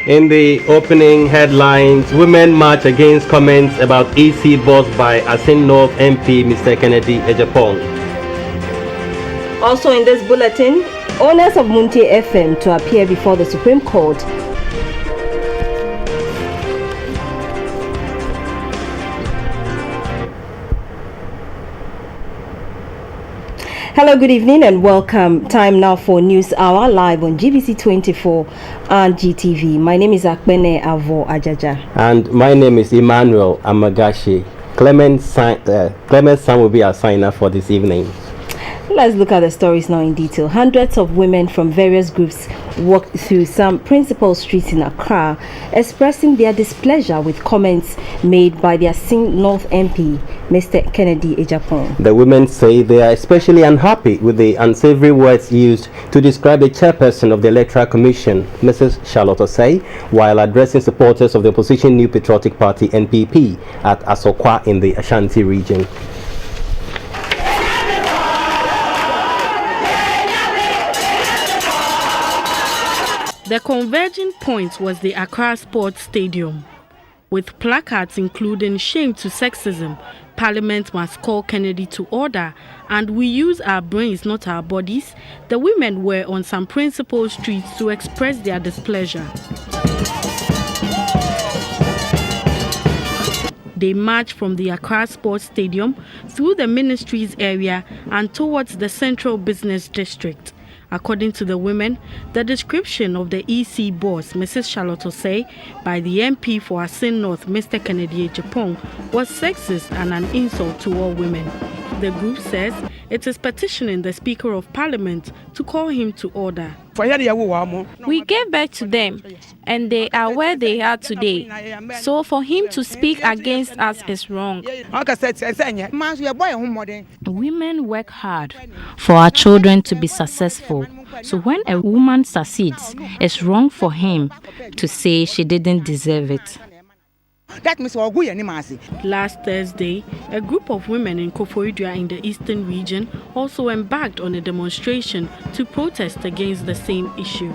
In the opening headlines, women march against comments about EC boss by Asin North MP Mr. Kennedy Ejapong. Also in this bulletin, owners of Munti FM to appear before the Supreme Court. Hello, good evening and welcome. Time now for News Hour live on GBC24 and GTV. My name is Akbene Avo Ajaja. And my name is Emmanuel Amagashi. Clement's son will be our signer for this evening. Let's look at the stories now in detail. Hundreds of women from various groups walked through some principal streets in Accra, expressing their displeasure with comments made by their Sing North MP, Mr. Kennedy Ejapong. The women say they are especially unhappy with the unsavory words used to describe the chairperson of the Electoral Commission, Mrs. Charlotte Osei, while addressing supporters of the opposition New Patriotic Party (NPP) at Asokwa in the Ashanti region. The converging point was the Accra Sports Stadium, with placards including "Shame to Sexism," "Parliament must call Kennedy to order," and "We use our brains, not our bodies." The women were on some principal streets to express their displeasure. They marched from the Accra Sports Stadium through the Ministries area and towards the Central Business District. According to the women, the description of the EC boss, Mrs. Charlotte Osei, by the MP for Asin North, Mr. Kennedy Ejapong, was sexist and an insult to all women. The group says it is petitioning the Speaker of Parliament to call him to order. We gave birth to them, and they are where they are today. So for him to speak against us is wrong. Women work hard for our children to be successful. So when a woman succeeds, it's wrong for him to say she didn't deserve it. Last Thursday, a group of women in Koforidua in the eastern region also embarked on a demonstration to protest against the same issue.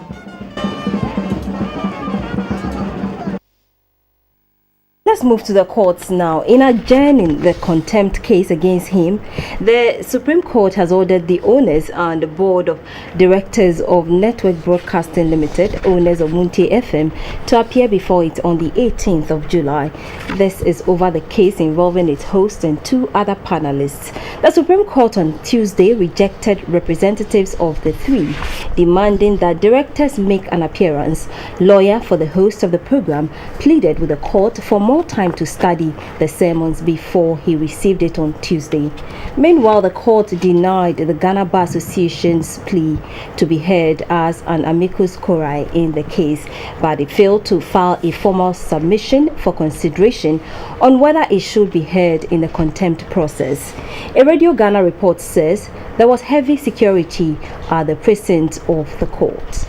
Let's move to the courts now. In adjourning the contempt case against him, the Supreme Court has ordered the owners and the board of directors of Network Broadcasting Limited, owners of Munti FM, to appear before it on the 18th of July. This is over the case involving its host and two other panelists. The Supreme Court on Tuesday rejected representatives of the three, demanding that directors make an appearance. Lawyer for the host of the program pleaded with the court for more time to study the sermons before he received it on Tuesday. Meanwhile, the court denied the Ghana Bar Association's plea to be heard as an amicus curiae in the case, but it failed to file a formal submission for consideration on whether it should be heard in the contempt process. A Radio Ghana report says there was heavy security at the precinct of the court.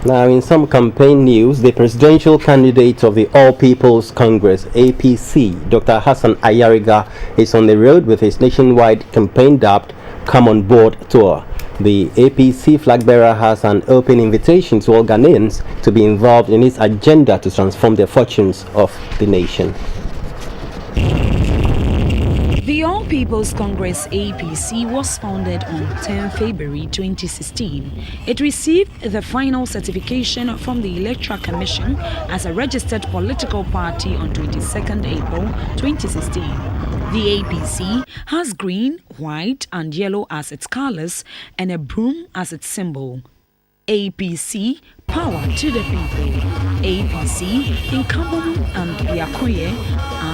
Now, in some campaign news, the presidential candidate of the All People's Congress, APC, Dr. Hassan Ayariga, is on the road with his nationwide campaign dubbed Come On Board tour. The APC flag bearer has an open invitation to all Ghanaians to be involved in its agenda to transform the fortunes of the nation. The All People's Congress APC was founded on 10 February 2016. It received the final certification from the Electoral Commission as a registered political party on 22nd April 2016. The APC has green, white and yellow as its colors and a broom as its symbol. APC, power to the people. APC, Incumbent and Yakoye,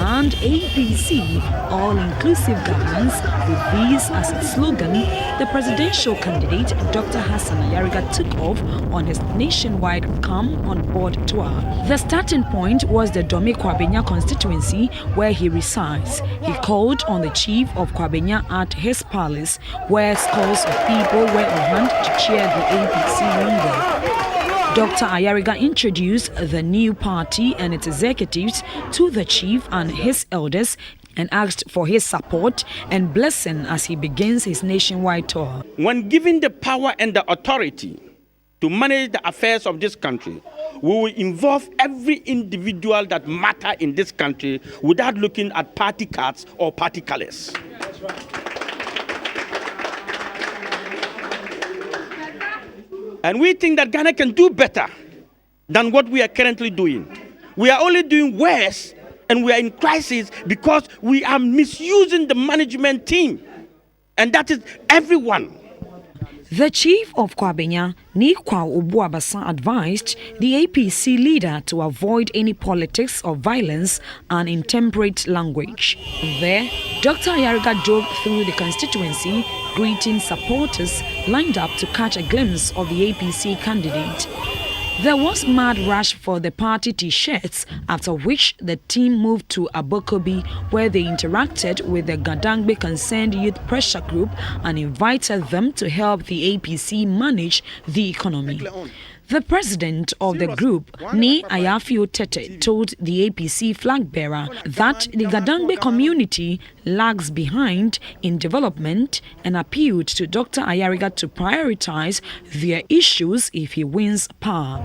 and APC, all-inclusive governance, with these as its slogan. The presidential candidate, Dr. Hassan Ayariga, took off on his nationwide Come On Board tour. The starting point was the Dome Kwabenya constituency, where he resides. He called on the chief of Kwabenya at his palace, where scores of people were on hand to cheer the APC leader. Dr. Ayariga introduced the new party and its executives to the chief and his elders and asked for his support and blessing as he begins his nationwide tour. When given the power and the authority to manage the affairs of this country, we will involve every individual that matter in this country without looking at party cards or party colors. That's right. And we think that Ghana can do better than what we are currently doing. We are only doing worse, and we are in crisis because we are misusing the management team. And that is everyone. The chief of Kwabenya, Nikwa Obuabasa, advised the APC leader to avoid any politics of violence and intemperate language. There, Dr. Ayariga drove through the constituency, greeting supporters lined up to catch a glimpse of the APC candidate. There was mad rush for the party t-shirts, after which the team moved to Abokobi, where they interacted with the Gadangbe Concerned Youth Pressure Group and invited them to help the APC manage the economy. The president of the group, Ni Ayafio Tete, told the APC flag bearer that the Gadangbe community lags behind in development and appealed to Dr. Ayariga to prioritize their issues if he wins power.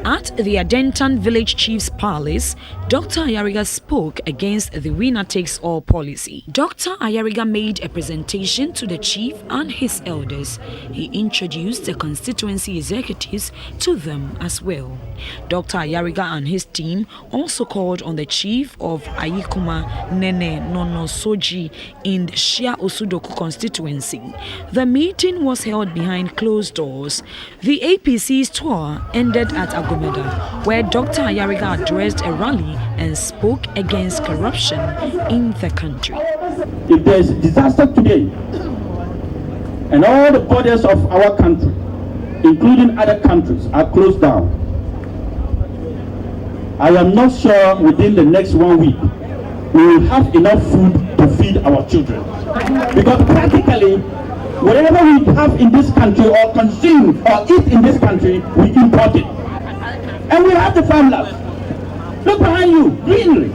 At the Adentan Village Chief's Palace, Dr. Ayariga spoke against the winner-takes-all policy. Dr. Ayariga made a presentation to the chief and his elders. He introduced the constituency executives to them as well. Dr. Ayariga and his team also called on the chief of Ayikuma Nene Nono Soji in the Shia Osudoku constituency. The meeting was held behind closed doors. The APC's tour ended at Agomeda, where Dr. Ayariga addressed a rally and spoke against corruption in the country. If there is disaster today, and all the borders of our country, including other countries, are closed down, I am not sure within the next 1 week we will have enough food to feed our children. Because practically, whatever we have in this country or consume or eat in this country, we import it. And we have the farmland. Look behind you, greenery.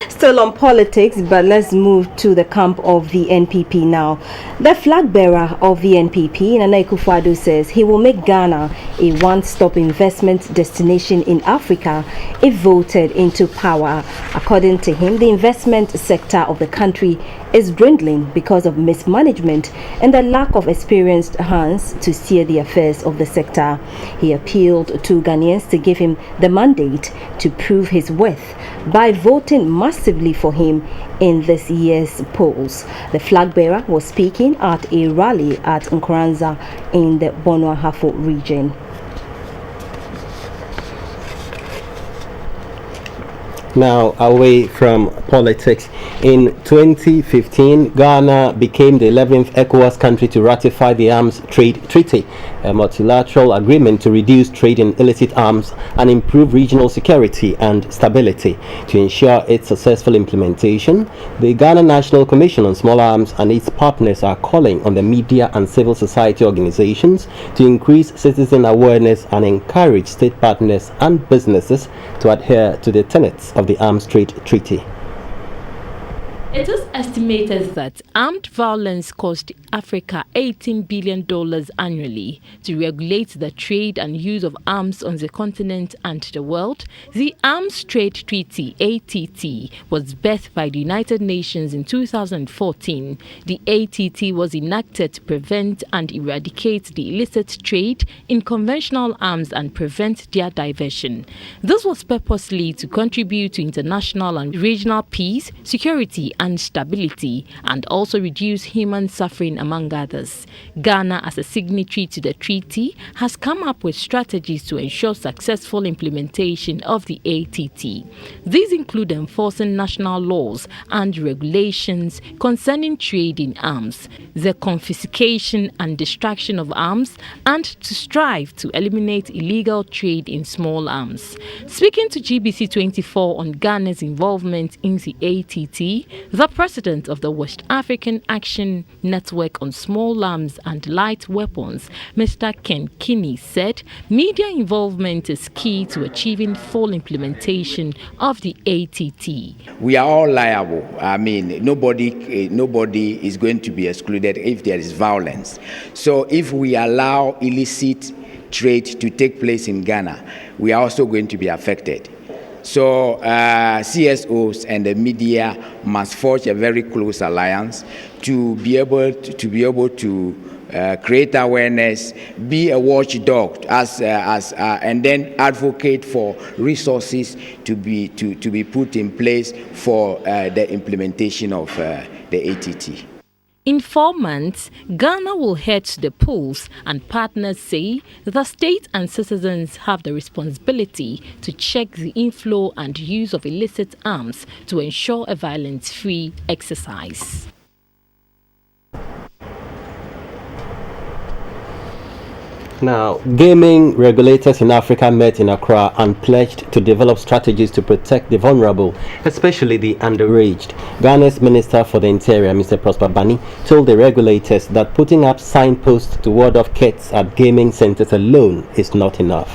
Still on politics, but let's move to the camp of the NPP now. The flag bearer of the NPP, Nana Akufo-Addo, says he will make Ghana a one-stop investment destination in Africa if voted into power. According to him, the investment sector of the country is dwindling because of mismanagement and the lack of experienced hands to steer the affairs of the sector. He appealed to Ghanaians to give him the mandate to prove his worth by voting massively for him in this year's polls. The flag bearer was speaking at a rally at Nkoranza in the Bono-Ahafo region. Now, away from politics, in 2015, Ghana became the 11th ECOWAS country to ratify the Arms Trade Treaty, a multilateral agreement to reduce trade in illicit arms and improve regional security and stability. To ensure its successful implementation, the Ghana National Commission on Small Arms and its partners are calling on the media and civil society organizations to increase citizen awareness and encourage state partners and businesses to adhere to the tenets of the Arms Trade Treaty. It is estimated that armed violence cost Africa $18 billion annually. To regulate the trade and use of arms on the continent and the world, the Arms Trade Treaty (ATT) was birthed by the United Nations in 2014. The ATT was enacted to prevent and eradicate the illicit trade in conventional arms and prevent their diversion. This was purposely to contribute to international and regional peace, security and stability, and also reduce human suffering, among others. Ghana, as a signatory to the treaty, has come up with strategies to ensure successful implementation of the ATT. These include enforcing national laws and regulations concerning trade in arms, the confiscation and destruction of arms, and to strive to eliminate illegal trade in small arms. Speaking to GBC24 on Ghana's involvement in the ATT, The president of the West African Action Network on Small Arms and Light Weapons, Mr. Ken Kinney, said media involvement is key to achieving full implementation of the ATT. We are all liable. I mean, nobody is going to be excluded if there is violence. So if we allow illicit trade to take place in Ghana, we are also going to be affected. So CSOs and the media must forge a very close alliance to be able to create awareness, be a watchdog, and then advocate for resources to be put in place for the implementation of the ATT. In 4 months, Ghana will head to the polls, and partners say the state and citizens have the responsibility to check the inflow and use of illicit arms to ensure a violence-free exercise. Now, gaming regulators in Africa met in Accra and pledged to develop strategies to protect the vulnerable, especially the underaged. Ghana's Minister for the Interior, Mr. Prosper Bani, told the regulators that putting up signposts to ward off kids at gaming centers alone is not enough.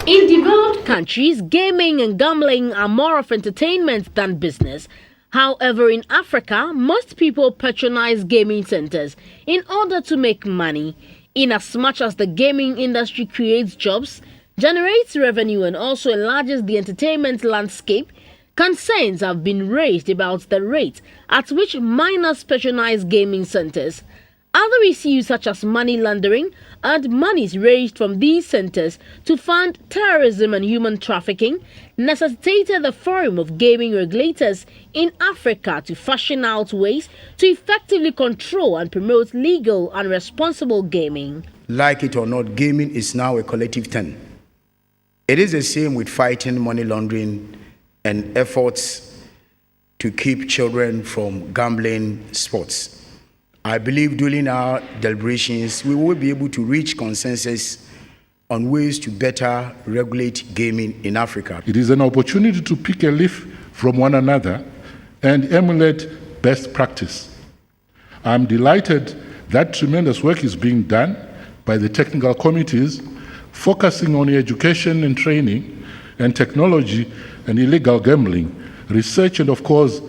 In developed countries, gaming and gambling are more of entertainment than business. However, in Africa, most people patronize gaming centers in order to make money. Inasmuch as the gaming industry creates jobs, generates revenue, and also enlarges the entertainment landscape, concerns have been raised about the rate at which minors patronize gaming centers. Other issues such as money laundering and monies raised from these centers to fund terrorism and human trafficking necessitated the Forum of Gaming Regulators in Africa to fashion out ways to effectively control and promote legal and responsible gaming. Like it or not, gaming is now a collective thing. It is the same with fighting money laundering and efforts to keep children from gambling sports. I believe during our deliberations, we will be able to reach consensus on ways to better regulate gaming in Africa. It is an opportunity to pick a leaf from one another and emulate best practice. I'm delighted that tremendous work is being done by the technical committees, focusing on education and training and technology and illegal gambling, research, and of course,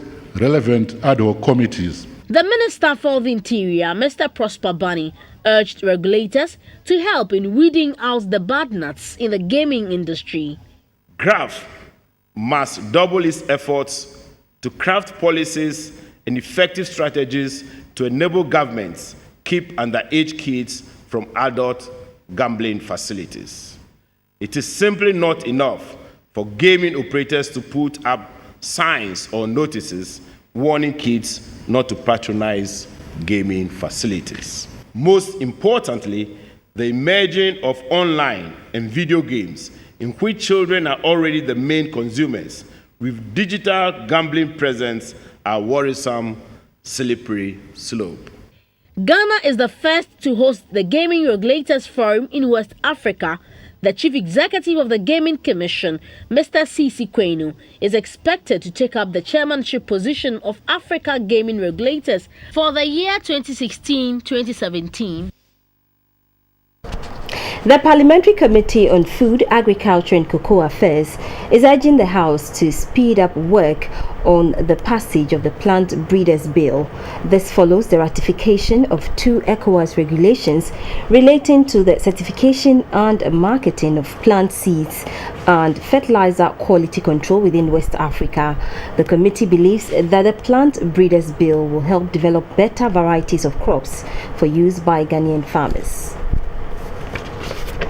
relevant ad hoc committees. The Minister for the Interior, Mr. Prosper Bani, urged regulators to help in weeding out the bad nuts in the gaming industry. GRAF must double its efforts to craft policies and effective strategies to enable governments keep underage kids from adult gambling facilities. It is simply not enough for gaming operators to put up signs or notices warning kids not to patronize gaming facilities. Most importantly, the emerging of online and video games in which children are already the main consumers with digital gambling presence are worrisome, slippery slope. Ghana is the first to host the Gaming Regulators Forum in West Africa. The Chief Executive of the Gaming Commission, Mr. Sisi Kwenu, is expected to take up the chairmanship position of Africa Gaming Regulators for the year 2016-2017. The Parliamentary Committee on Food, Agriculture and Cocoa Affairs is urging the House to speed up work on the passage of the Plant Breeders Bill. This follows the ratification of 2 ECOWAS regulations relating to the certification and marketing of plant seeds and fertilizer quality control within West Africa. The committee believes that the Plant Breeders Bill will help develop better varieties of crops for use by Ghanaian farmers.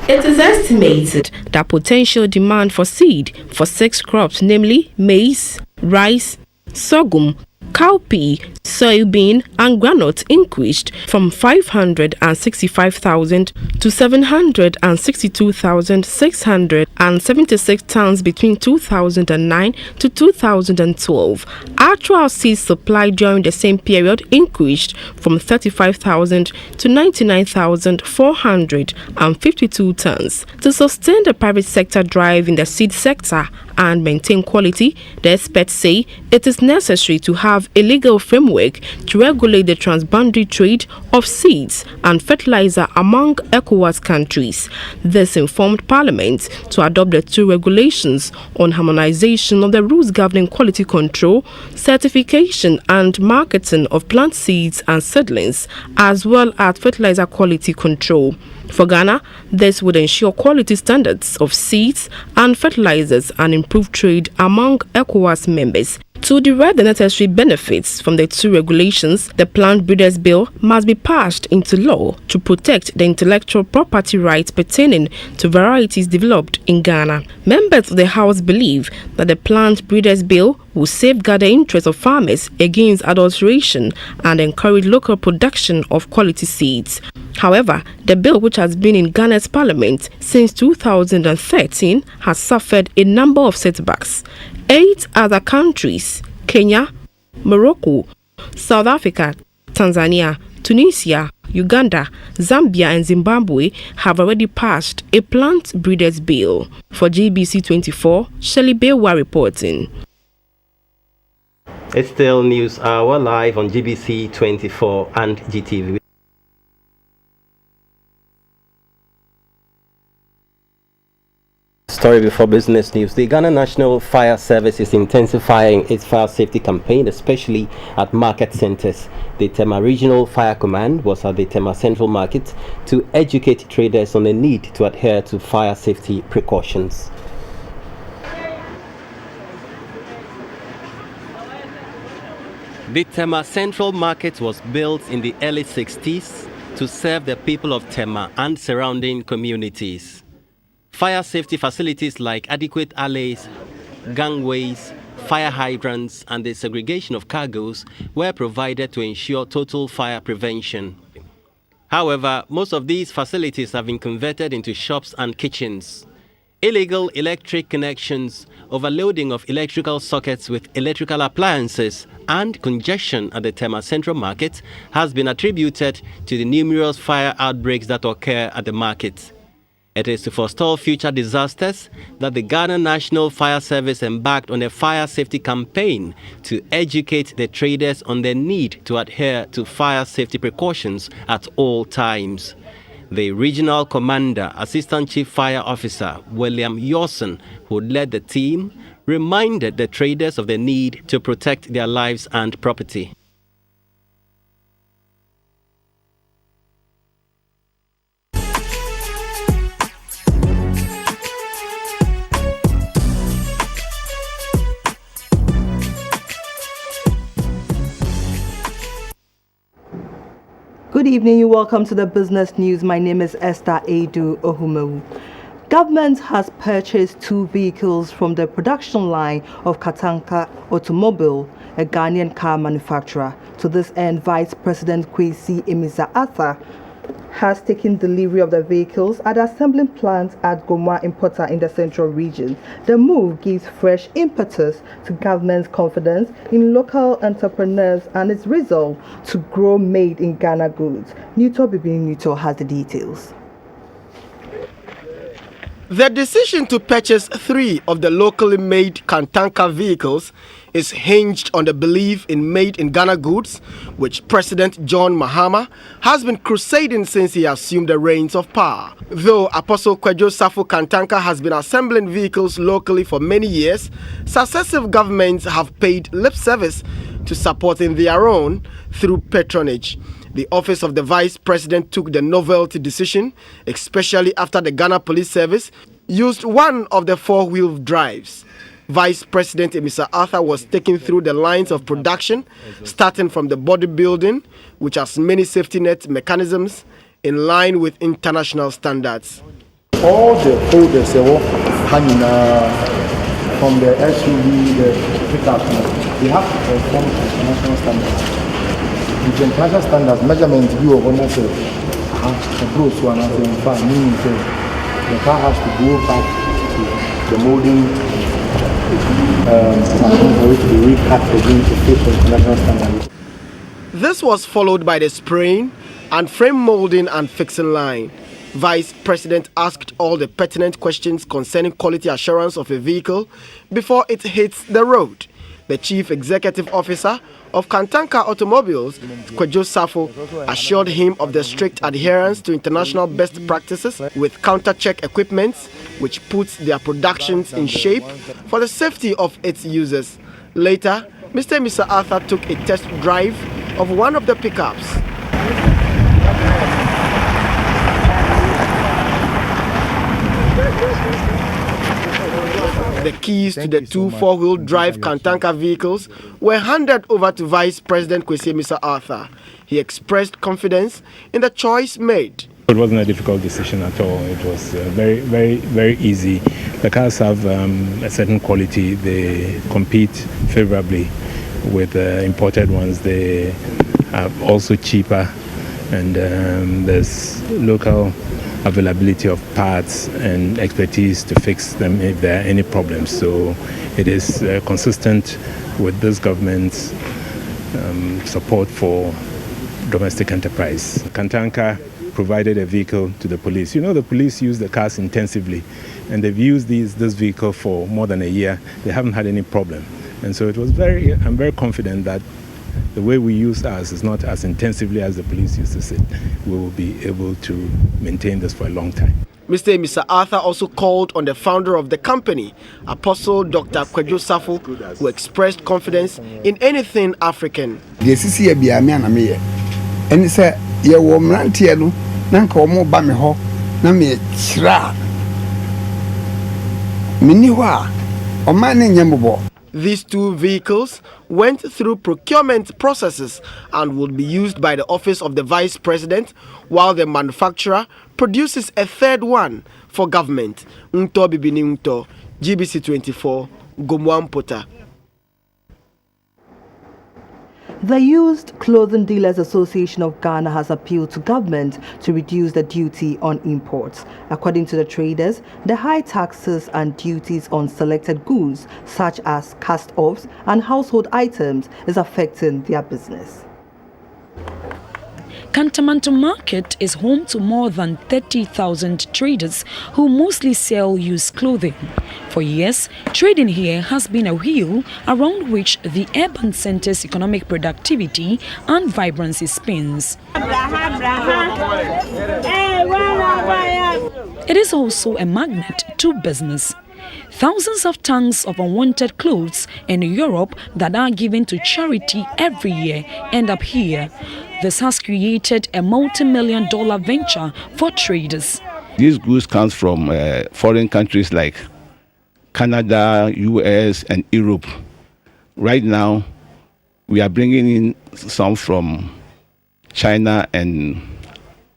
It is estimated that potential demand for seed for 6 crops, namely maize, rice, sorghum, Cowpea, soybean and groundnut increased from 565,000 to 762,676 tons between 2009 to 2012. Actual seed supply during the same period increased from 35,000 to 99,452 tons. To sustain the private sector drive in the seed sector and maintain quality, the experts say it is necessary to have a legal framework to regulate the transboundary trade of seeds and fertilizer among ECOWAS countries. This informed Parliament to adopt the two regulations on harmonization of the rules governing quality control, certification and marketing of plant seeds and seedlings, as well as fertilizer quality control. For Ghana, this would ensure quality standards of seeds and fertilizers and improve trade among ECOWAS members. To derive the necessary benefits from the two regulations, the Plant Breeders Bill must be passed into law to protect the intellectual property rights pertaining to varieties developed in Ghana. Members of the House believe that the Plant Breeders Bill will safeguard the interests of farmers against adulteration and encourage local production of quality seeds. However, the bill, which has been in Ghana's parliament since 2013, has suffered a number of setbacks. 8 other countries, Kenya, Morocco, South Africa, Tanzania, Tunisia, Uganda, Zambia and Zimbabwe have already passed a plant breeders bill. For GBC24, Shelley Bewa reporting. It's still News Hour live on GBC24 and GTV. Story before business news. The Ghana National Fire Service is intensifying its fire safety campaign, especially at market centers. The Tema Regional Fire Command was at the Tema Central Market to educate traders on the need to adhere to fire safety precautions. The Tema Central Market was built in the early 60s to serve the people of Tema and surrounding communities. Fire safety facilities like adequate alleys, gangways, fire hydrants, and the segregation of cargoes were provided to ensure total fire prevention. However, most of these facilities have been converted into shops and kitchens. Illegal electric connections, overloading of electrical sockets with electrical appliances, and congestion at the Tema Central Market has been attributed to the numerous fire outbreaks that occur at the market. It is to forestall future disasters that the Ghana National Fire Service embarked on a fire safety campaign to educate the traders on the need to adhere to fire safety precautions at all times. The Regional Commander, Assistant Chief Fire Officer William Yawson, who led the team, reminded the traders of the need to protect their lives and property. Good evening, you're welcome to the business news. My name is Esther Edu Ohumewu. Government has purchased 2 vehicles from the production line of Katanka Automobile, a Ghanaian car manufacturer. To this end, Vice President Kwesi Emisa-Arthur has taken delivery of the vehicles at the assembling plant at Gomwa Importer in the central region. The move gives fresh impetus to government's confidence in local entrepreneurs and its resolve to grow made in Ghana goods. Nuto Bibini Nuto has the details. The decision to purchase 3 of the locally made Kantanka vehicles is hinged on the belief in made in Ghana goods, which President John Mahama has been crusading since he assumed the reins of power. Though Apostle Kwadwo Safo Kantanka has been assembling vehicles locally for many years, successive governments have paid lip service to supporting their own through patronage. The office of the Vice President took the novelty decision, especially after the Ghana Police Service used one of the 4-wheel drives. Vice President Emisa-Arthur was taken through the lines of production, starting from the bodybuilding, which has many safety net mechanisms in line with international standards. All the folders hanging from the SUV, the pickup, they have to conform to international standards. With the international standards, measurement view of almost a gross one, meaning the car has to go back to the molding machine for it to be recut again to fit the international standards. This was followed by the spraying and frame molding and fixing line. Vice President asked all the pertinent questions concerning quality assurance of a vehicle before it hits the road. The Chief Executive Officer of Kantanka Automobiles, Kwadwo Safo, assured him of the strict adherence to international best practices with counter-check equipment, which puts their productions in shape for the safety of its users. Later, Mr. Arthur took a test drive of one of the pickups. The keys to the two four-wheel drive Kantanka vehicles were handed over to Vice President Mr. Arthur. He expressed confidence in the choice made. It wasn't a difficult decision at all. It was very easy. The cars have a certain quality. They compete favorably with imported ones. They are also cheaper, and there's local availability of parts and expertise to fix them if there are any problems. So it is consistent with this government's support for domestic enterprise. Kantanka provided a vehicle to the police. You know, the police use the cars intensively, and they've used this vehicle for more than a year. They haven't had any problem. And so it was I'm very confident that the way we use ours is not as intensively as the police uses it. We will be able to maintain this for a long time. Mr. Arthur also called on the founder of the company, Apostle Dr. Kwadwo Safo, who expressed confidence in anything African. These two vehicles went through procurement processes and will be used by the Office of the Vice President, while the manufacturer produces a third one for government. GBC24, Gomwampota. The Used Clothing Dealers Association of Ghana has appealed to government to reduce the duty on imports. According to the traders, the high taxes and duties on selected goods such as cast-offs and household items is affecting their business. Kantamanto Market is home to more than 30,000 traders who mostly sell used clothing. For years, trading here has been a wheel around which the urban center's economic productivity and vibrancy spins. It is also a magnet to business. Thousands of tons of unwanted clothes in Europe that are given to charity every year end up here. This has created a multi-million-dollar venture for traders. These goods come from foreign countries like Canada, US, and Europe. Right now, we are bringing in some from China and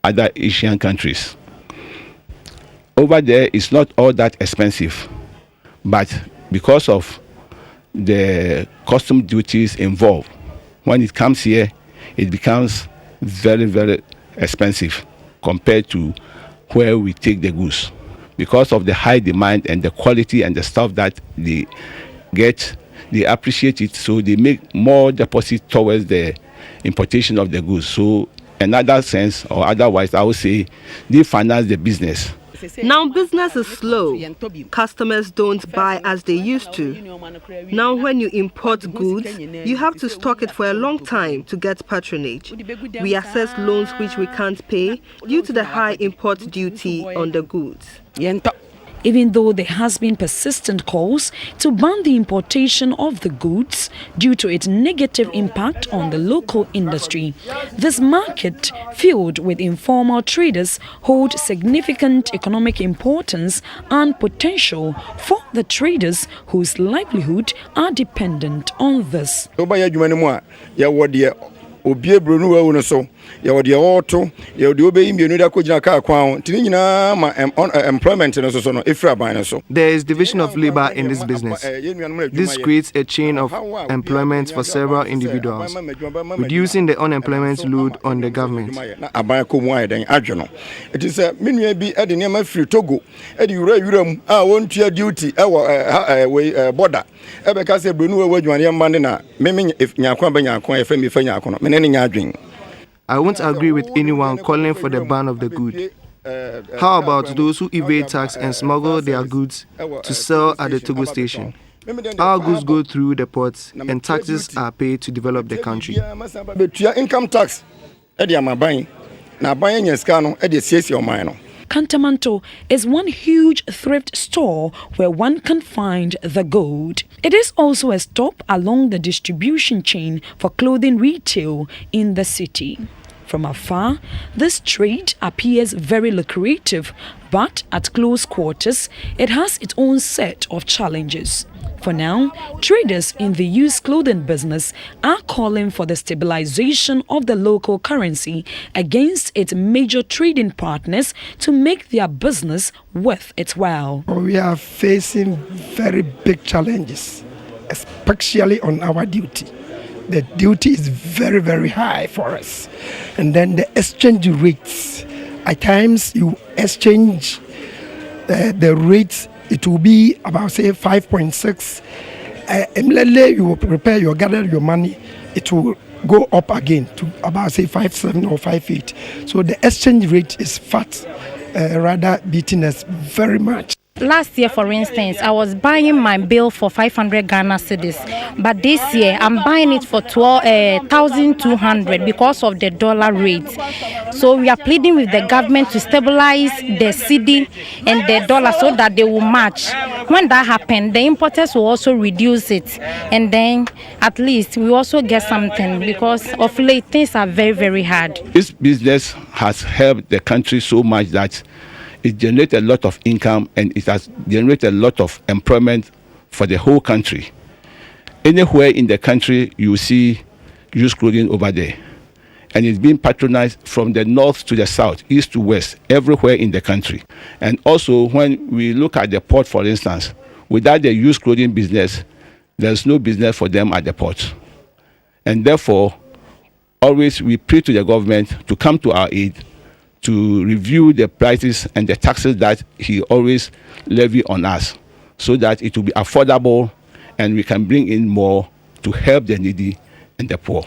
other Asian countries. Over there, it's not all that expensive, but because of the custom duties involved, when it comes here, it becomes very expensive compared to where we take the goods. Because of the high demand and the quality and the stuff that they get, they appreciate it, so they make more deposit towards the importation of the goods. So in other sense, or otherwise, I would say they finance the business. Now business is slow. Customers don't buy as they used to. Now when you import goods, you have to stock it for a long time to get patronage. We assess loans which we can't pay due to the high import duty on the goods. Even though there has been persistent calls to ban the importation of the goods due to its negative impact on the local industry, this market, filled with informal traders, holds significant economic importance and potential for the traders whose livelihood are dependent on this. yɛwɔ deɛ ɔɔto yɛwɔ deɛ ɔbɛyi mmienu de akɔgyina kaa kwan ho nti ne nyinaa ma employment no so no ɛfiri aban no so. There is division of labor in this business. This creates a chain of employment for several individuals, reducing the unemployment load on the government. Aban kɔ mu ayɛ dɛn adwe no ɛti sɛ me nua bi de nneɛma firi Togo de wura mu a wɔntua duty ɛwɔ border ɛbɛka sɛ brenu wɔ adwumadeɛ mba ne na meme nyaako abɛnyaako yɛfrɛ me fa nyaako no mene ne nya adwen. I won't agree with anyone calling for the ban of the good. How about those who evade tax and smuggle their goods to sell at the Togo station? Our goods go through the ports and taxes are paid to develop the country. Income tax Kantamanto is one huge thrift store where one can find the gold. It is also a stop along the distribution chain for clothing retail in the city. From afar, this trade appears very lucrative, but at close quarters, it has its own set of challenges. For now, traders in the used clothing business are calling for the stabilization of the local currency against its major trading partners to make their business worth its while. We are facing very big challenges, especially on our duty. The duty is very, very high for us. And then the exchange rates. At times you exchange the rates, it will be about say 5.6. Immediately you will prepare gather your money, it will go up again to about say 5.7 or 5.8. So the exchange rate is fat, rather beating us very much. Last year, for instance, I was buying my bill for 500 Ghana cedis, but this year I'm buying it for 1,200 because of the dollar rate. So we are pleading with the government to stabilize the cedi and the dollar so that they will match. When that happens, the importers will also reduce it, and then at least we also get something because of late things are very, very hard. This business has helped the country so much that it generates a lot of income and it has generated a lot of employment for the whole country. Anywhere in the country you see used clothing over there. And it's being patronized from the north to the south, east to west, everywhere in the country. And also when we look at the port, for instance, without the used clothing business, there's no business for them at the port. And therefore, always we pray to the government to come to our aid, to review the prices and the taxes that he always levy on us so that it will be affordable and we can bring in more to help the needy and the poor.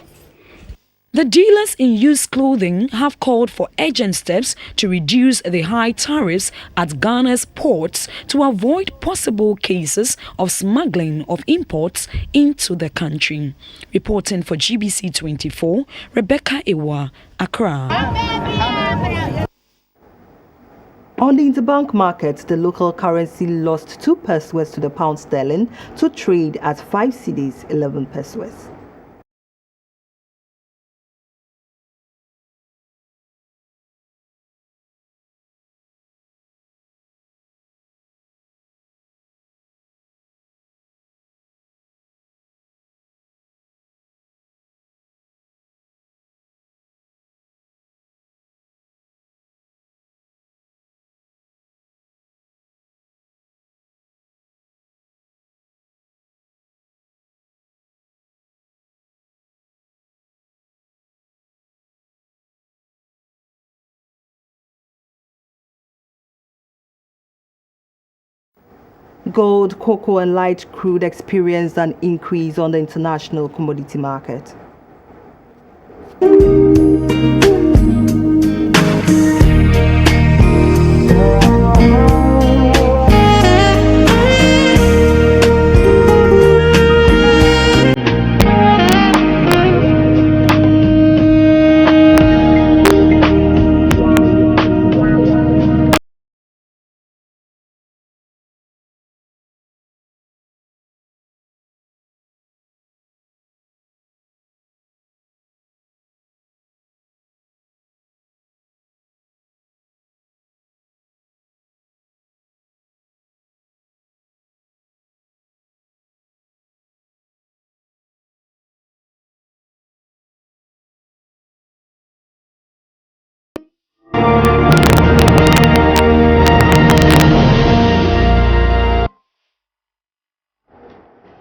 The dealers in used clothing have called for urgent steps to reduce the high tariffs at Ghana's ports to avoid possible cases of smuggling of imports into the country. Reporting for GBC24, Rebecca Ewa, Accra. On the interbank market, the local currency lost 2 pesos to the pound sterling to trade at 5 cedis 11 pesos. Gold, cocoa and light crude experienced an increase on the international commodity market.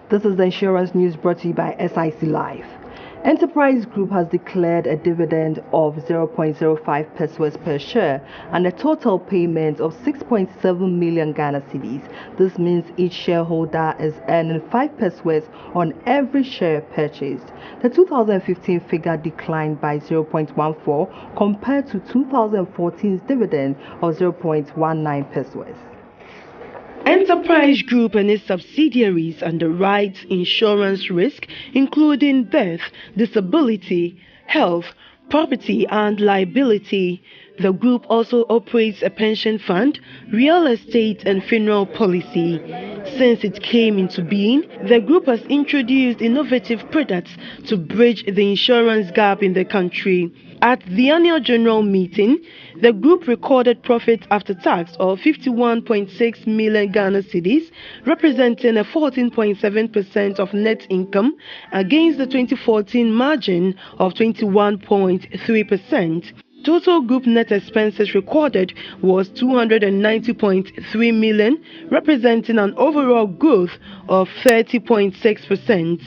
This is the insurance news brought to you by SIC Life. Enterprise Group has declared a dividend of 0.05 pesos per share and a total payment of 6.7 million Ghana cedis. This means each shareholder is earning 5 pesos on every share purchased. The 2015 figure declined by 0.14 compared to 2014's dividend of 0.19 pesos. Enterprise Group and its subsidiaries underwrites insurance risk, including death, disability, health, property, and liability. The group also operates a pension fund, real estate, and funeral policy. Since it came into being, the group has introduced innovative products to bridge the insurance gap in the country. At the annual general meeting, the group recorded profit after tax of 51.6 million Ghana cedis, representing a 14.7% of net income against the 2014 margin of 21.3%. Total group net expenses recorded was 290.3 million, representing an overall growth of 30.6%.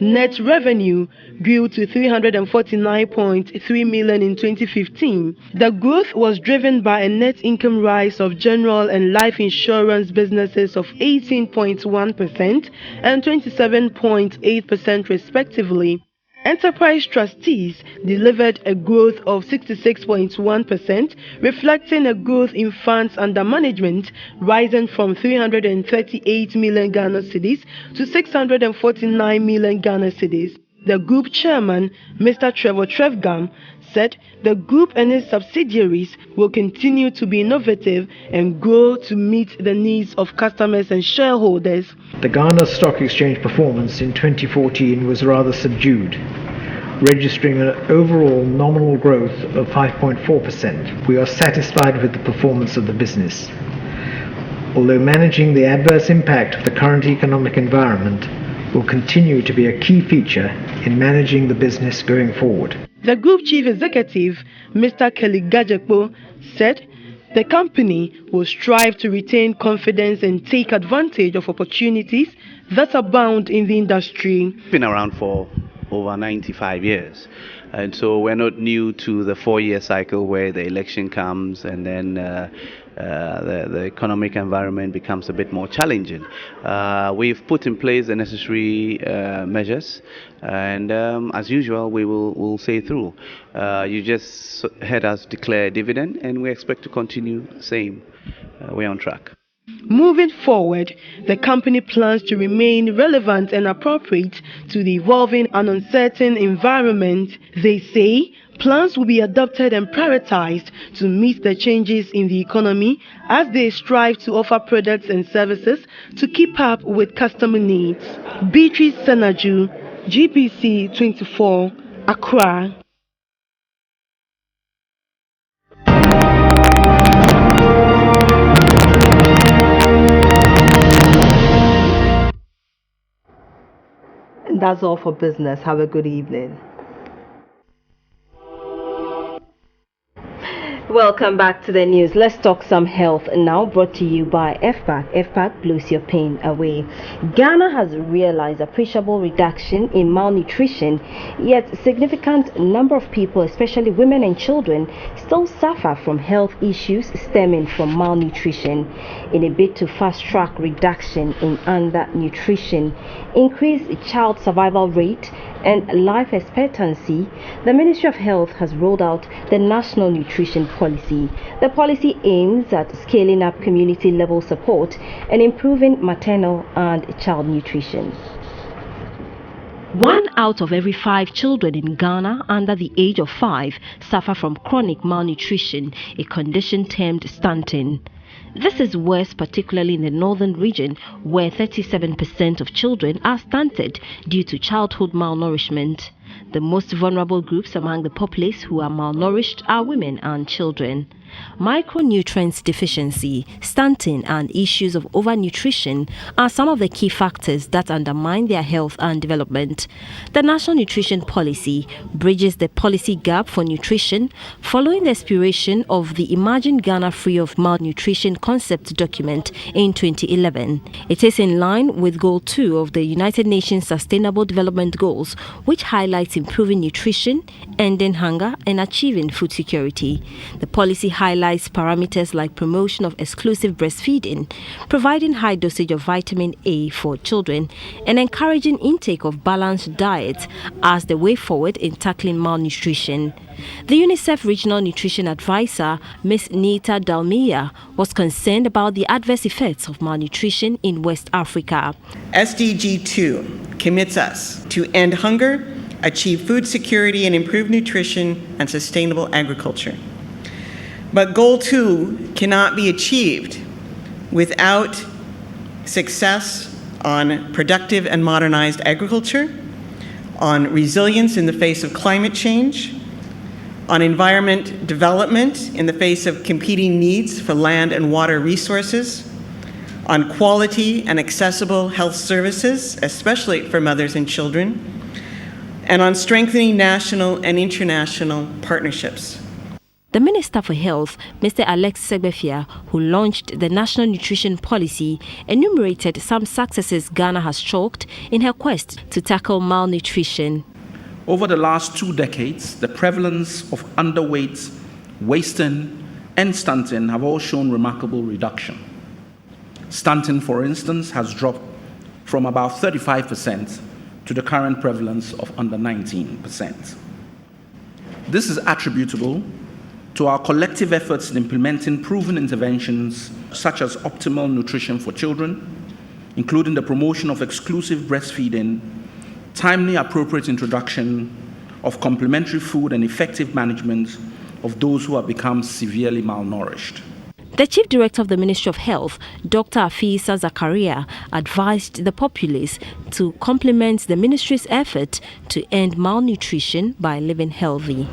Net revenue grew to 349.3 million in 2015. The growth was driven by a net income rise of general and life insurance businesses of 18.1% and 27.8% respectively. Enterprise trustees delivered a growth of 66.1%, reflecting a growth in funds under management rising from 338 million Ghana cedis to 649 million Ghana cedis. The group chairman, Mr. Trevor Trevgam, said the group and its subsidiaries will continue to be innovative and grow to meet the needs of customers and shareholders. The Ghana Stock Exchange performance in 2014 was rather subdued, registering an overall nominal growth of 5.4%. We are satisfied with the performance of the business. Although managing the adverse impact of the current economic environment will continue to be a key feature in managing the business going forward. The group chief executive, Mr. Kelly Gajekpo, said the company will strive to retain confidence and take advantage of opportunities that abound in the industry. Been around for over 95 years, and so we're not new to the 4-year cycle where the election comes and then the economic environment becomes a bit more challenging. We've put in place the necessary measures, and as usual we'll say through. You just heard us declare dividend, and we expect to continue the same. We're on track. Moving forward, the company plans to remain relevant and appropriate to the evolving and uncertain environment. They say plans will be adopted and prioritized to meet the changes in the economy as they strive to offer products and services to keep up with customer needs. Beatrice Senaju, GBC24, Accra. And that's all for business. Have a good evening. Welcome back to the news. Let's talk some health now, brought to you by FPAC. FPAC blows your pain away. Ghana has realized appreciable reduction in malnutrition, yet a significant number of people, especially women and children, still suffer from health issues stemming from malnutrition. In a bid to fast-track reduction in undernutrition, increase child survival rate, and life expectancy, the Ministry of Health has rolled out the National Nutrition Policy. The policy aims at scaling up community-level support and improving maternal and child nutrition. 1 out of every 5 children in Ghana under the age of 5 suffer from chronic malnutrition, a condition termed stunting. This is worse particularly in the northern region, where 37% of children are stunted due to childhood malnourishment. The most vulnerable groups among the populace who are malnourished are women and children. Micronutrients deficiency, stunting, and issues of overnutrition are some of the key factors that undermine their health and development. The National Nutrition Policy bridges the policy gap for nutrition following the expiration of the Imagine Ghana Free of Malnutrition concept document in 2011. It is in line with Goal 2 of the United Nations Sustainable Development Goals, which highlights improving nutrition, ending hunger, and achieving food security. The policy highlights parameters like promotion of exclusive breastfeeding, providing high dosage of vitamin A for children, and encouraging intake of balanced diets as the way forward in tackling malnutrition. The UNICEF Regional Nutrition Advisor, Ms. Nita Dalmia, was concerned about the adverse effects of malnutrition in West Africa. SDG 2 commits us to end hunger, achieve food security, and improve nutrition and sustainable agriculture. But Goal 2 cannot be achieved without success on productive and modernized agriculture, on resilience in the face of climate change, on environment development in the face of competing needs for land and water resources, on quality and accessible health services, especially for mothers and children, and on strengthening national and international partnerships. The Minister for Health, Mr. Alex Segbefia, who launched the National Nutrition Policy, enumerated some successes Ghana has chalked in her quest to tackle malnutrition. Over the last 2 decades, the prevalence of underweight, wasting, and stunting have all shown remarkable reduction. Stunting, for instance, has dropped from about 35% to the current prevalence of under 19%. This is attributable to our collective efforts in implementing proven interventions such as optimal nutrition for children, including the promotion of exclusive breastfeeding, timely appropriate introduction of complementary food, and effective management of those who have become severely malnourished. The Chief Director of the Ministry of Health, Dr. Afisa Zakaria, advised the populace to complement the ministry's effort to end malnutrition by living healthy.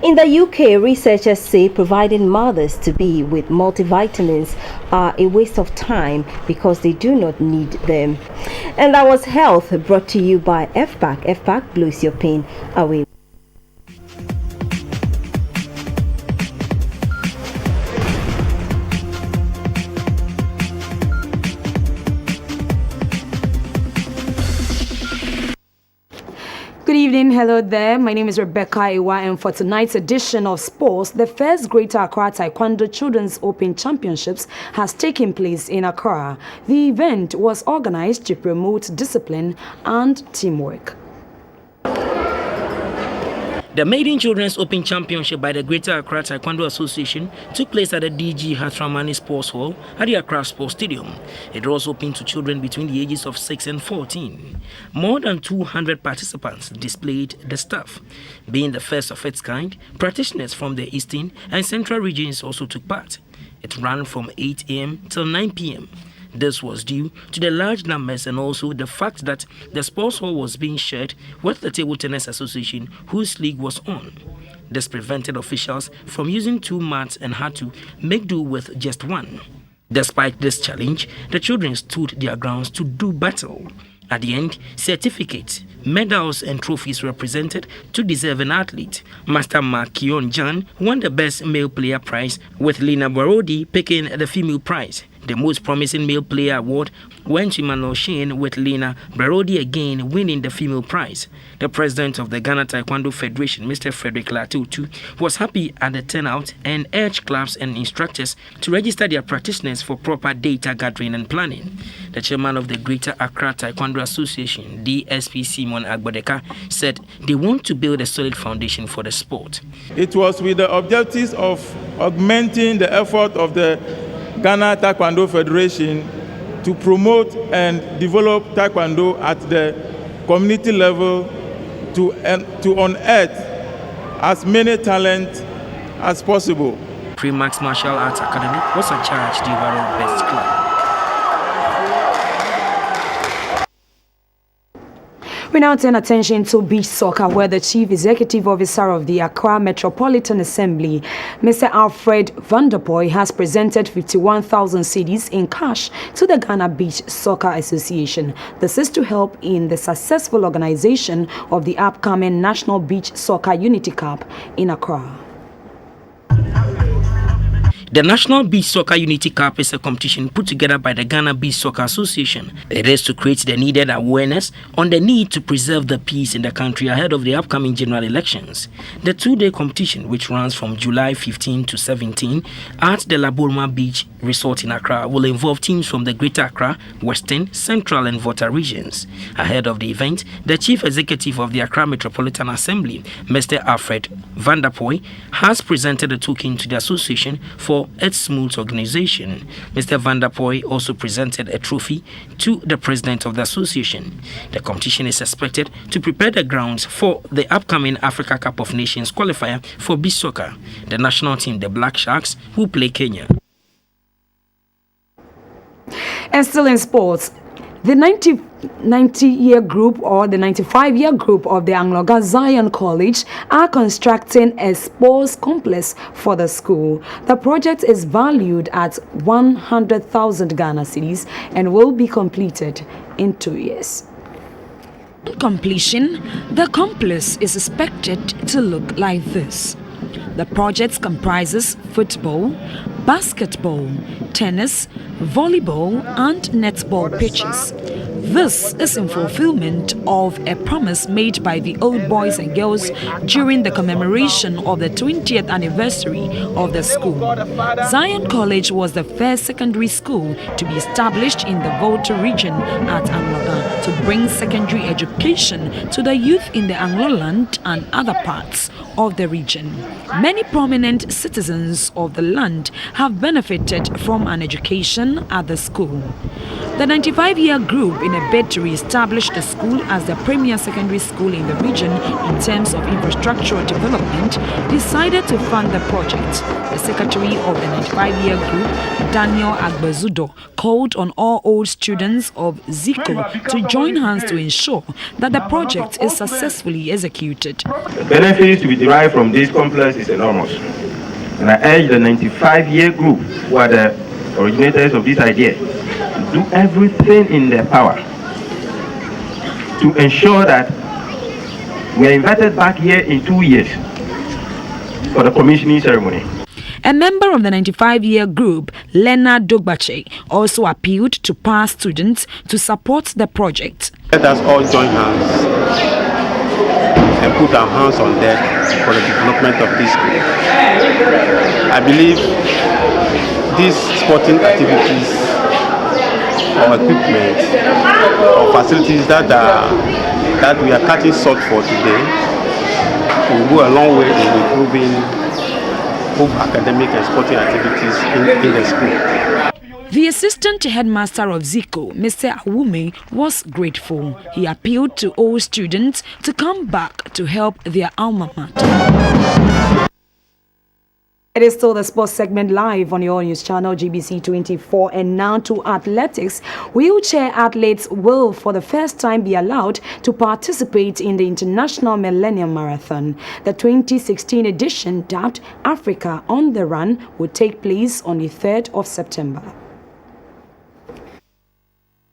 In the UK, researchers say providing mothers-to-be with multivitamins are a waste of time because they do not need them. And that was Health, brought to you by FPAC. FPAC blows your pain away. Good evening, hello there. My name is Rebecca Iwa, and for tonight's edition of Sports, the first Greater Accra Taekwondo Children's Open Championships has taken place in Accra. The event was organized to promote discipline and teamwork. The Maiden Children's Open Championship by the Greater Accra Taekwondo Association took place at the DG Hatramani Sports Hall at the Accra Sports Stadium. It was open to children between the ages of 6 and 14. More than 200 participants displayed the stuff. Being the first of its kind, practitioners from the Eastern and Central regions also took part. It ran from 8 a.m. till 9 p.m. This was due to the large numbers and also the fact that the sports hall was being shared with the Table Tennis Association, whose league was on. This prevented officials from using 2 mats and had to make do with just 1. Despite this challenge, the children stood their grounds to do battle. At the end, certificates, medals and trophies were presented to deserving athletes. Master Mark Kion Jan won the Best Male Player prize, with Lina Barodi picking the female prize. The Most Promising Male Player award went to Manuel Shane, with Lina Barodi again winning the female prize. The president of the Ghana Taekwondo Federation, Mr. Frederick Latutu, was happy at the turnout and urged clubs and instructors to register their practitioners for proper data gathering and planning. The chairman of the Greater Accra Taekwondo Association, DSP Simon Agbodeka, said they want to build a solid foundation for the sport. It was with the objectives of augmenting the effort of the Ghana Taekwondo Federation to promote and develop Taekwondo at the community level to unearth as many talents as possible. Pre-Max Martial Arts Academy was charged the overall best club. We now turn attention to beach soccer, where the Chief Executive Officer of the Accra Metropolitan Assembly, Mr. Alfred Vanderpoy, has presented 51,000 cedis in cash to the Ghana Beach Soccer Association. This is to help in the successful organization of the upcoming National Beach Soccer Unity Cup in Accra. The National Beach Soccer Unity Cup is a competition put together by the Ghana Beach Soccer Association. It is to create the needed awareness on the need to preserve the peace in the country ahead of the upcoming general elections. The two-day competition, which runs from July 15 to 17 at the Laborma Beach Resort in Accra, will involve teams from the Greater Accra, Western, Central and Volta regions. Ahead of the event, the Chief Executive of the Accra Metropolitan Assembly, Mr. Alfred Vanderpoy, has presented a token to the association for its smooth organization. Mr. Vanderpoy also presented a trophy to the president of the association. The competition is expected to prepare the grounds for the upcoming Africa Cup of Nations qualifier for beach soccer. The national team, the Black Sharks, will play Kenya. And still in sports, the 90-year group or the 95-year group of the Angloga Zion College are constructing a sports complex for the school. The project is valued at 100,000 Ghana cedis and will be completed in 2 years. On completion, the complex is expected to look like this. The project comprises football, basketball, tennis, volleyball and netball pitches. This is in fulfillment of a promise made by the old boys and girls during the commemoration of the 20th anniversary of the school. Zion College was the first secondary school to be established in the Volta region at Angloga to bring secondary education to the youth in the Angloland and other parts of the region. Many prominent citizens of the land have benefited from an education at the school. The 95-year group, in a bid to re-establish the school as the premier secondary school in the region in terms of infrastructural development, decided to fund the project. The secretary of the 95-year group, Daniel Agbazudo, called on all old students of Zico to join hands to ensure that the project is successfully executed. The benefits to be derived from this complex is enormous, and I urge the 95-year group, who are the originators of this idea, to do everything in their power to ensure that we are invited back here in 2 years for the commissioning ceremony. A member of the 95-year group, Leonard Dogbache, also appealed to past students to support the project. Let us all join hands and put our hands on deck for the development of this school. I believe these sporting activities or equipment or facilities that we are cutting short for today will go a long way in improving both academic and sporting activities in the school. The assistant headmaster of Zico, Mr. Awume, was grateful. He appealed to all students to come back to help their alma mater. It is still the sports segment live on your news channel GBC24, and now to athletics. Wheelchair athletes will for the first time be allowed to participate in the International Millennium Marathon. The 2016 edition, dubbed Africa on the Run, will take place on the 3rd of September.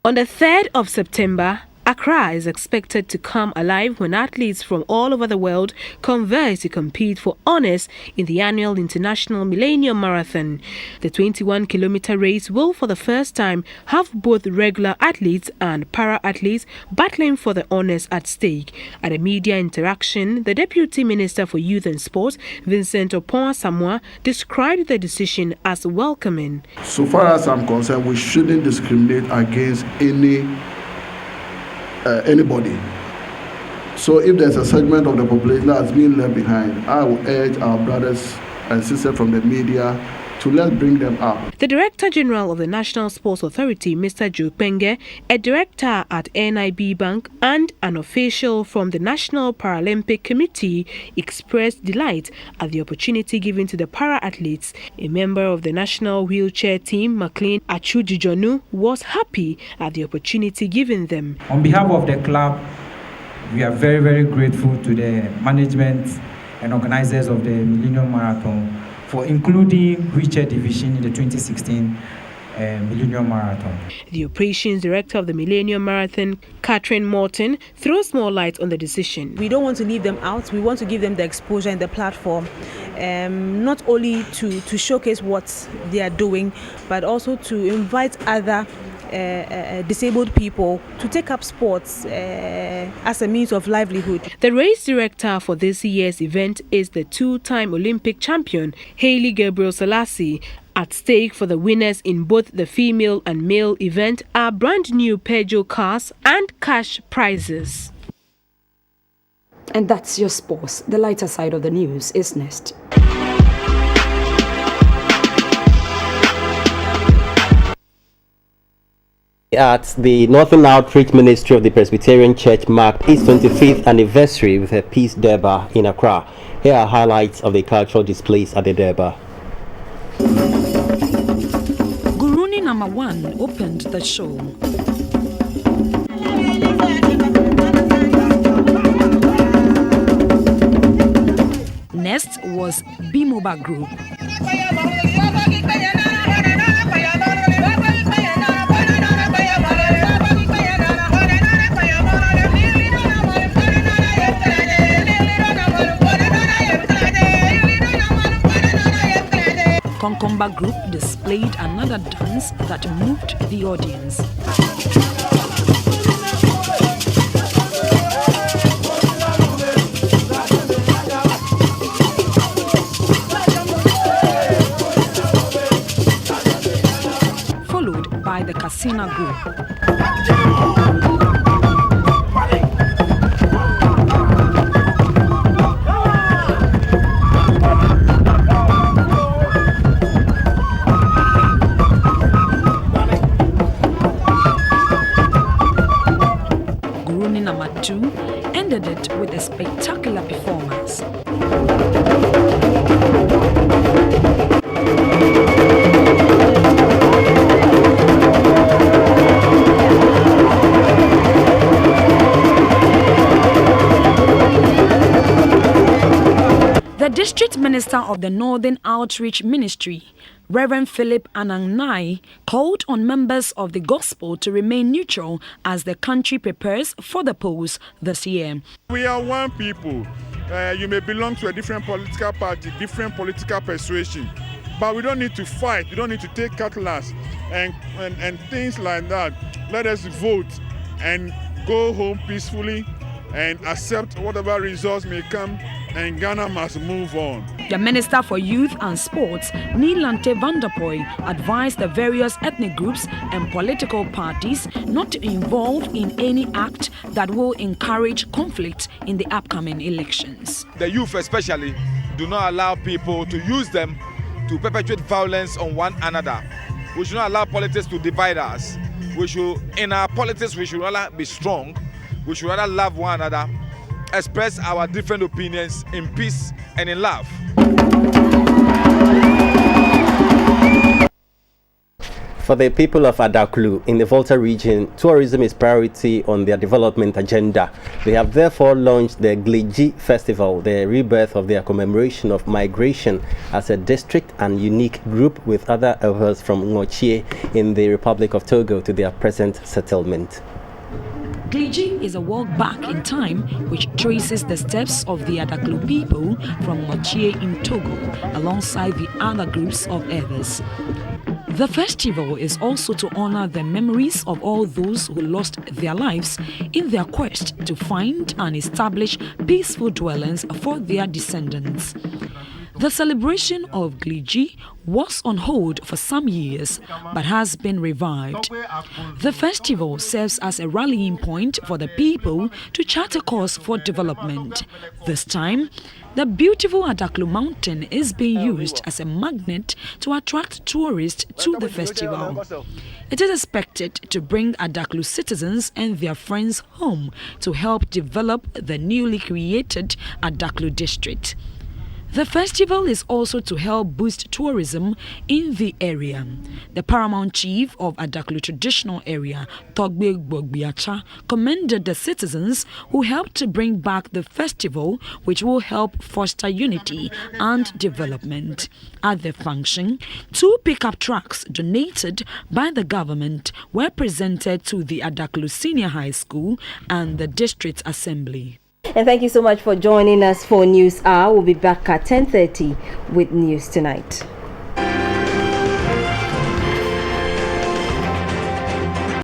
On the 3rd of September, Accra is expected to come alive when athletes from all over the world converge to compete for honors in the annual International Millennium Marathon. The 21-kilometer race will for the first time have both regular athletes and para-athletes battling for the honors at stake. At a media interaction, the Deputy Minister for Youth and Sports, Vincent Opon Samoa, described the decision as welcoming. So far as I'm concerned, we shouldn't discriminate against anybody. So if there's a segment of the population that's being left behind, I will urge our brothers and sisters from the media to let's bring them up. The Director General of the National Sports Authority, Mr. Joe Penge, a director at NIB Bank, and an official from the National Paralympic Committee expressed delight at the opportunity given to the para-athletes. A member of the national wheelchair team, McLean Achujijonu, was happy at the opportunity given them. On behalf of the club, We are very, very grateful to the management and organizers of the Millennium Marathon for including wheelchair division in the 2016 Millennium Marathon. The operations director of the Millennium Marathon, Catherine Morton, throws more light on the decision. We don't want to leave them out. We want to give them the exposure and the platform, not only to showcase what they are doing, but also to invite other disabled people to take up sports as a means of livelihood. The race director for this year's event is the two-time Olympic champion, Haile Gabriel Selassie. At stake for the winners in both the female and male event are brand new Peugeot cars and cash prizes. And that's your sports. The lighter side of the news is next. At the Northern Outreach Ministry of the Presbyterian Church marked its 25th anniversary with a Peace Durbar in Accra. Here are highlights of the cultural displays at the Durbar. Guruni number 1 opened the show. Next was Bimoba Group. Konkomba Group displayed another dance that moved the audience. Followed by the Casino Group. Ended it with a spectacular performance. The District Minister of the Northern Outreach Ministry, Reverend Philip Anangnai, called on members of the gospel to remain neutral as the country prepares for the polls this year. We are one people. You may belong to a different political party, different political persuasion, but we don't need to fight. We don't need to take cutlass and things like that. Let us vote and go home peacefully and accept whatever results may come, and Ghana must move on. The Minister for Youth and Sports, Nilante Vanderpoy, advised the various ethnic groups and political parties not to involve in any act that will encourage conflict in the upcoming elections. The youth especially do not allow people to use them to perpetuate violence on one another. We should not allow politics to divide us. In our politics, we should rather be strong. We should rather love one another, express our different opinions in peace and in love. For the people of Adaklu in the Volta region, tourism is priority on their development agenda. They have therefore launched the Gliji Festival, the rebirth of their commemoration of migration as a district and unique group with other elders from Ngochie in the Republic of Togo to their present settlement. Gliji is a walk back in time which traces the steps of the Adaklu people from Ngochie in Togo alongside the other groups of others. The festival is also to honor the memories of all those who lost their lives in their quest to find and establish peaceful dwellings for their descendants. The celebration of Gliji was on hold for some years but has been revived. The festival serves as a rallying point for the people to chart a course for development. This time, the beautiful Adaklu mountain is being used as a magnet to attract tourists to the festival. It is expected to bring Adaklu citizens and their friends home to help develop the newly created Adaklu district. The festival is also to help boost tourism in the area. The paramount chief of Adaklu traditional area, Togbe Gbogbiacha, commended the citizens who helped to bring back the festival, which will help foster unity and development. At the function, 2 pickup trucks donated by the government were presented to the Adaklu Senior High School and the District Assembly. And thank you so much for joining us for News Hour. We'll be back at 10:30 with News Tonight.